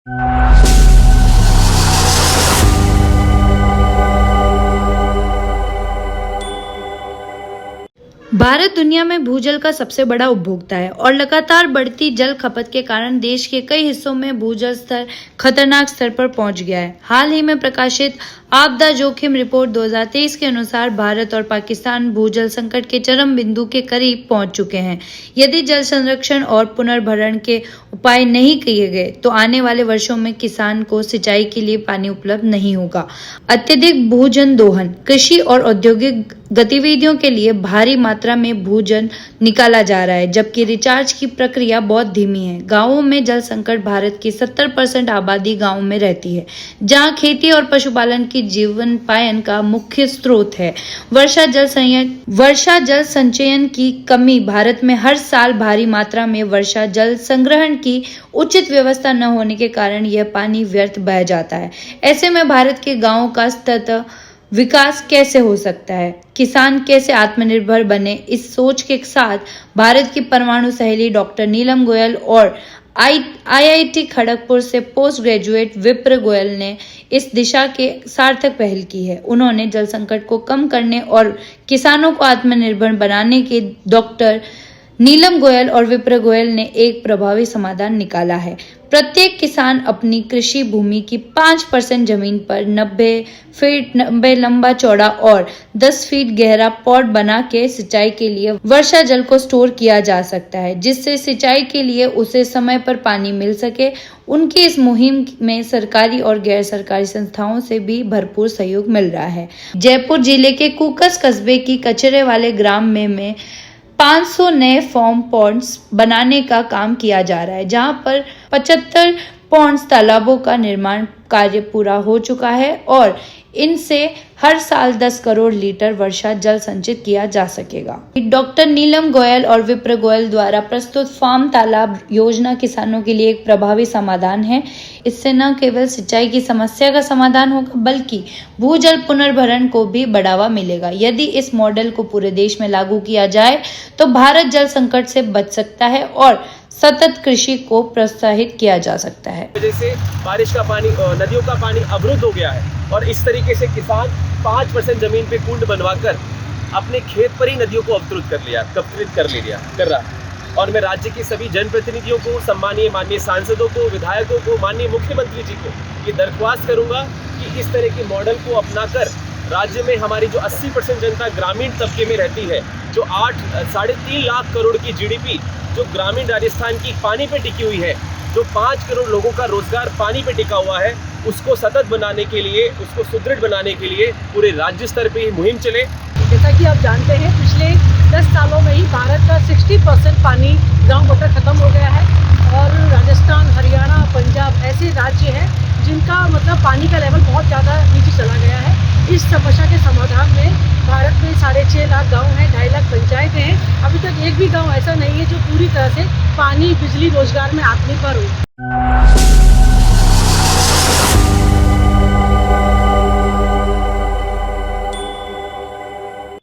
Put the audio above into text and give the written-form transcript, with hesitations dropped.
भारत दुनिया में भूजल का सबसे बड़ा उपभोक्ता है और लगातार बढ़ती जल खपत के कारण देश के कई हिस्सों में भूजल स्तर खतरनाक स्तर पर पहुंच गया है। हाल ही में प्रकाशित आपदा जोखिम रिपोर्ट 2023 के अनुसार भारत और पाकिस्तान भूजल संकट के चरम बिंदु के करीब पहुंच चुके हैं। यदि जल संरक्षण और पुनर्भरण के उपाय नहीं किए गए तो आने वाले वर्षों में किसान को सिंचाई के लिए पानी उपलब्ध नहीं होगा। अत्यधिक भूजल दोहन, कृषि और औद्योगिक गतिविधियों के लिए भारी मात्रा में भूजल निकाला जा रहा है, जबकि रिचार्ज की प्रक्रिया बहुत धीमी है। गांवों में जल संकट भारत की 70% आबादी गांवों में रहती है, जहां खेती और पशुपालन की जीवनोपायन का मुख्य स्रोत है। वर्षा जल संचयन की कमी, भारत में हर साल भारी मात्रा में वर्षा जल संग्रहण की उचित व्यवस्था न होने के कारण यह पानी व्यर्थ बह जाता है। ऐसे में भारत के गांवों का सतत विकास कैसे हो सकता है, किसान कैसे आत्मनिर्भर बने, इस सोच के साथ भारत की परमाणु सहेली डॉक्टर नीलम गोयल और आईआईटी खड़गपुर से पोस्ट ग्रेजुएट विप्र गोयल ने इस दिशा के सार्थक पहल की है। उन्होंने जल संकट को कम करने और किसानों को आत्मनिर्भर बनाने के डॉक्टर नीलम गोयल और विप्र गोयल ने एक प्रभावी समाधान निकाला है। प्रत्येक किसान अपनी कृषि भूमि की 5% जमीन पर 90 लंबा चौड़ा और 10 फीट गहरा पॉट बना के सिंचाई के लिए वर्षा जल को स्टोर किया जा सकता है, जिससे सिंचाई के लिए उसे समय पर पानी मिल सके। उनकी इस मुहिम में सरकारी और गैर सरकारी संस्थाओं से भी भरपूर सहयोग मिल रहा है। जयपुर जिले के कुकस कस्बे की कचरे वाले ग्राम में 500 नए फॉर्म पॉन्ड्स बनाने का काम किया जा रहा है, जहां पर 75 पॉन्ड्स तालाबों का निर्माण कार्य पूरा हो चुका है और इनसे हर साल 10 करोड़ लीटर वर्षा जल संचित किया जा सकेगा। डॉक्टर नीलम गोयल और विप्र गोयल द्वारा प्रस्तुत फार्म तालाब योजना किसानों के लिए एक प्रभावी समाधान है। इससे न केवल सिंचाई की समस्या का समाधान होगा, बल्कि भूजल पुनर्भरण को भी बढ़ावा मिलेगा। यदि इस मॉडल को पूरे देश में लागू किया जाए तो भारत जल संकट से बच सकता है और सतत कृषि को प्रोत्साहित किया जा सकता है। जैसे बारिश का पानी, नदियों का पानी अवरुद्ध हो गया है और इस तरीके से किसान 5% जमीन पे कुंड बनवाकर अपने खेत पर ही नदियों को अवरुद्ध कर रहा है। और मैं राज्य के सभी जनप्रतिनिधियों को, माननीय सांसदों को, विधायकों को, माननीय मुख्यमंत्री जी को ये दरख्वास्त करूंगा कि इस तरह के मॉडल को अपनाकर राज्य में हमारी जो 80% जनता ग्रामीण तबके में रहती है, जो 3.5 लाख करोड़ की जीडीपी जो ग्रामीण राजस्थान की पानी पे टिकी हुई है, जो 5 करोड़ लोगों का रोजगार पानी पे टिका हुआ है, उसको सतत बनाने के लिए, उसको सुदृढ़ बनाने के लिए पूरे राज्य स्तर पे ही मुहिम चले। जैसा कि आप जानते हैं, पिछले 10 सालों में ही भारत का 60% पानी ग्राउंड वाटर खत्म हो गया है और राजस्थान, हरियाणा, पंजाब ऐसे राज्य हैं जिनका मतलब पानी का लेवल बहुत ज़्यादा नीचे चला गया है। इस समस्या के समाधान में भारत में 6.5 लाख गाँव हैं, 2.5 लाख पंचायतें हैं। अभी तक एक भी गाँव ऐसा नहीं है जो पूरी तरह से पानी, बिजली, रोजगार में आत्मनिर्भर हो।